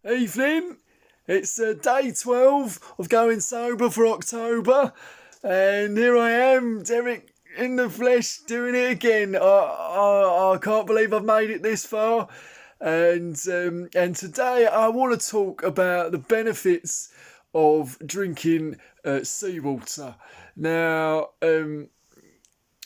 Evening. It's day 12 of going sober for October, and here I am, Derek, in the flesh, doing it again. I can't believe I've made it this far, and today I want to talk about the benefits of drinking seawater. Now,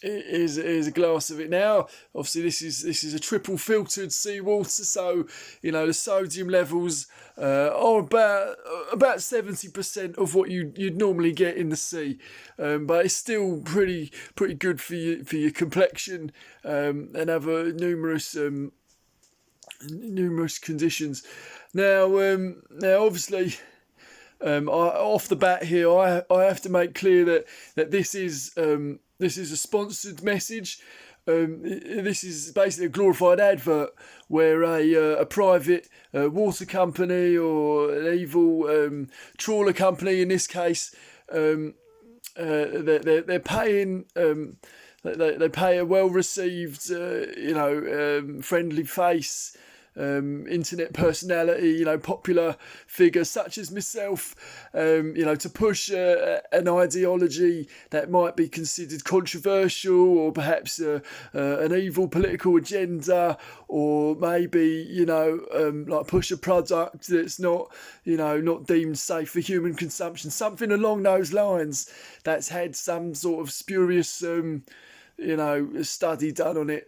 here's a glass of it now. Obviously, this is a triple filtered seawater, so the sodium levels are about 70% of what you'd normally get in the sea, but it's still pretty good for your complexion and other numerous conditions. Now obviously. Off the bat here, I have to make clear that this is a sponsored message. This is basically a glorified advert where a private water company or an evil trawler company, in this case, they're paying. They pay a well-received, friendly face. Internet personality, popular figures such as myself, to push an ideology that might be considered controversial, or perhaps an evil political agenda, or maybe like push a product that's not deemed safe for human consumption, something along those lines that's had some sort of spurious study done on it.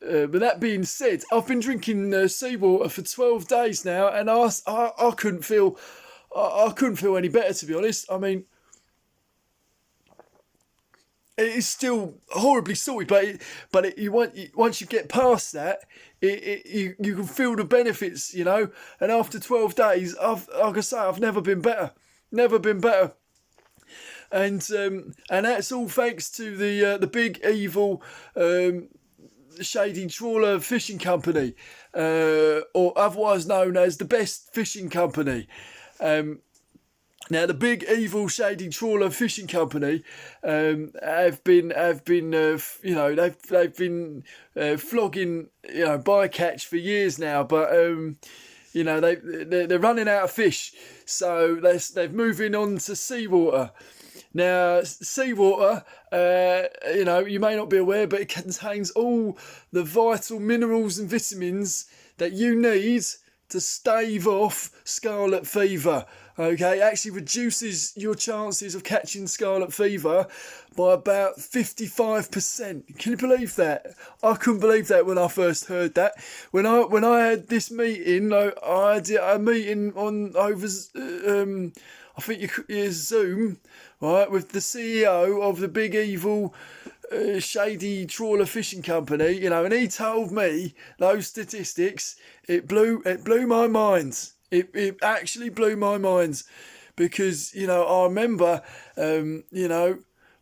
But that being said, I've been drinking seawater for 12 days now, and I couldn't feel any better, to be honest. I mean, it is still horribly salty, but once you get past that, you can feel the benefits, And after 12 days, I've never been better, and that's all thanks to the big evil. Shady Trawler Fishing Company, or otherwise known as the Best Fishing Company. Now, the big evil Shady Trawler Fishing Company have been flogging bycatch for years now, but they're running out of fish, so they're moving on to seawater. Now, seawater, you may not be aware, but it contains all the vital minerals and vitamins that you need to stave off scarlet fever. Okay, it actually reduces your chances of catching scarlet fever by about 55%. Can you believe that? I couldn't believe that when I first heard that. When I had this meeting, I had a meeting on over, I think you could Zoom, right, with the CEO of the big evil Shady Trawler Fishing Company, and he told me those statistics. It blew my mind. It actually blew my mind, because I remember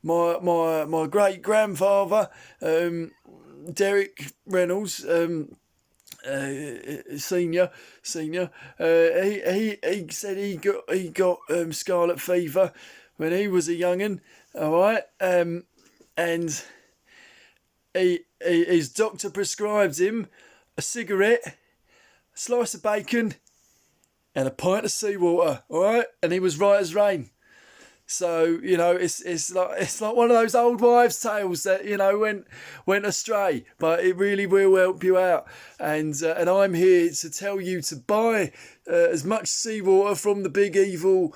my great grandfather, Derek Reynolds, senior. He said he got scarlet fever when he was a young'un. All right, and his doctor prescribed him a cigarette, a slice of bacon, and a pint of seawater. All right, and he was right as rain. So it's like one of those old wives' tales that went astray, but it really will help you out. And I'm here to tell you to buy as much seawater from the big evil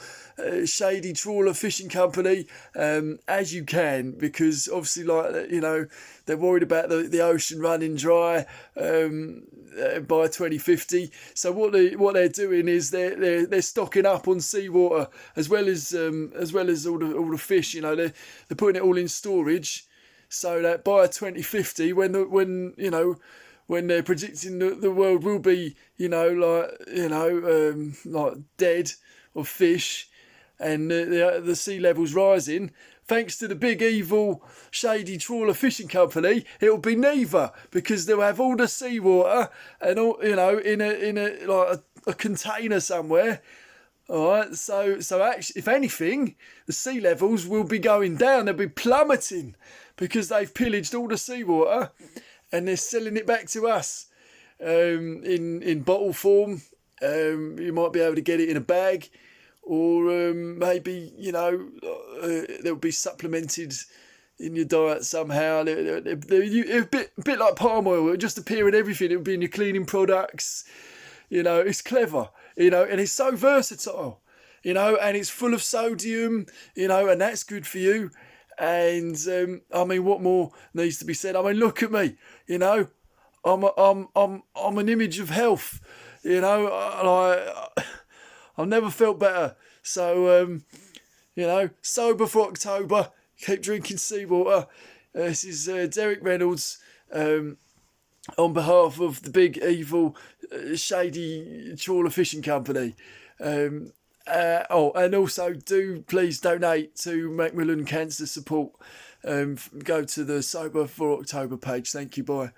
Shady Trawler Fishing Company as you can, because obviously, they're worried about the ocean running dry by 2050. So what they're doing is they're stocking up on seawater as well as all the fish. They're putting it all in storage, so that by 2050, when they're predicting the world will be like dead of fish, and the sea levels rising, thanks to the big evil Shady Trawler Fishing Company, it'll be neither, because they'll have all the seawater and all in a like a container somewhere. All right, so actually, if anything, the sea levels will be going down. They'll be plummeting because they've pillaged all the seawater and they're selling it back to us. in bottle form. You might be able to get it in a bag, or maybe they'll be supplemented in your diet somehow. They're a bit like palm oil. It'll just appear in everything. It'll be in your cleaning products. It's clever. And it's so versatile. And it's full of sodium. And that's good for you. And what more needs to be said? Look at me. I'm an image of health. I've never felt better. So sober for October. Keep drinking seawater. This is Derek Reynolds on behalf of the big evil shady trawler fishing company. And also do please donate to Macmillan Cancer Support. Go to the Sober for October page. Thank you. Bye.